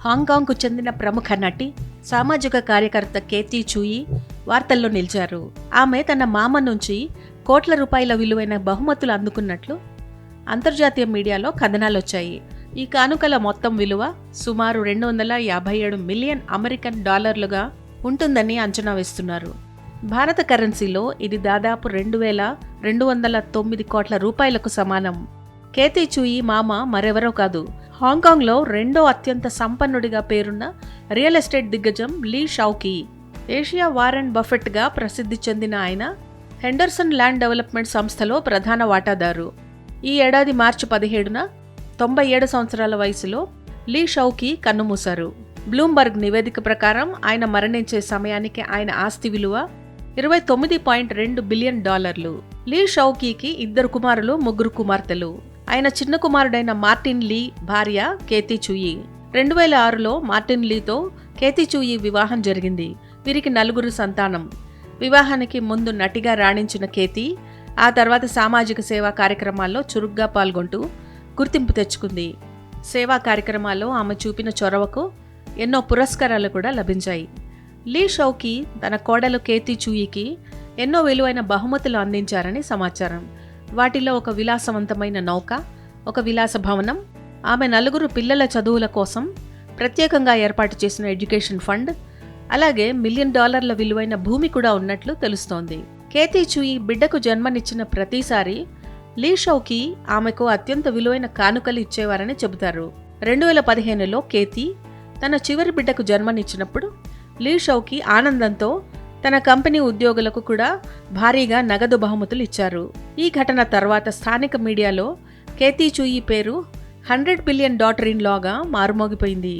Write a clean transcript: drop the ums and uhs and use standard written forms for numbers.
హాంకాంగ్కు చెందిన ప్రముఖ నటి, సామాజిక కార్యకర్త కేతీ చూయి వార్తల్లో నిలిచారు. ఆమె తన మామ నుంచి కోట్ల రూపాయల విలువైన బహుమతులు అందుకున్నట్లు అంతర్జాతీయ మీడియాలో కథనాలొచ్చాయి. ఈ కానుకల మొత్తం విలువ సుమారు 257 మిలియన్ అమెరికన్ డాలర్లుగా ఉంటుందని అంచనా వేస్తున్నారు. భారత కరెన్సీలో ఇది దాదాపు 2,209 కోట్ల రూపాయలకు సమానం. కేతీ చూయి మామ మరెవరో కాదు, హాంకాంగ్లో రెండో అత్యంత సంపన్నుడిగా పేరున్న రియల్ ఎస్టేట్ దిగ్గజం లీ షౌకీ. ఏషియా వారెన్ బఫెట్గా ప్రసిద్ధి చెందిన ఆయన హెండర్సన్ ల్యాండ్ డెవలప్మెంట్ సంస్థలో ప్రధాన వాటాదారు. ఈ ఏడాది మార్చి 17న 97 సంవత్సరాల వయసులో లీ షౌకీ కన్నుమూశారు. బ్లూంబర్గ్ నివేదిక ప్రకారం ఆయన మరణించే సమయానికి ఆయన ఆస్తి విలువ 29.2 బిలియన్ డాలర్లు. లీ షౌకీకి 2 కుమారులు, 3 కుమార్తెలు. ఆయన చిన్న కుమారుడైన మార్టిన్ లీ భార్య కేతీ చూయి. 2006లో మార్టిన్ లీతో కేతీ చూయి వివాహం జరిగింది. వీరికి 4 సంతానం. వివాహానికి ముందు నటిగా రాణించిన కేతీ ఆ తర్వాత సామాజిక సేవా కార్యక్రమాల్లో చురుగ్గా పాల్గొంటూ గుర్తింపు తెచ్చుకుంది. సేవా కార్యక్రమాల్లో ఆమె చూపిన చొరవకు ఎన్నో పురస్కారాలు కూడా లభించాయి. లీ షౌకీ తన కోడలు కేతీ చూయికి ఎన్నో విలువైన బహుమతులు అందించారని సమాచారం. వాటిలో ఒక విలాసవంతమైన నౌక, ఒక విలాస భవనం, ఆమె 4 పిల్లల చదువుల కోసం ప్రత్యేకంగా ఏర్పాటు చేసిన ఎడ్యుకేషన్ ఫండ్, అలాగే $1 మిలియన్ విలువైన భూమి కూడా ఉన్నట్లు తెలుస్తోంది. కేతీ చూయి బిడ్డకు జన్మనిచ్చిన ప్రతిసారి లీ షౌకీ ఆమెకు అత్యంత విలువైన కానుకలు ఇచ్చేవారని చెబుతారు. 2015లో కేతీ తన చివరి బిడ్డకు జన్మనిచ్చినప్పుడు లీ షౌకీ ఆనందంతో తన కంపెనీ ఉద్యోగులకు కూడా భారీగా నగదు బహుమతులు ఇచ్చారు. ఈ ఘటన తర్వాత స్థానిక మీడియాలో కేతీ చూయి పేరు 100 బిలియన్ డాటర్ ఇన్ లాగా మారుమోగిపోయింది.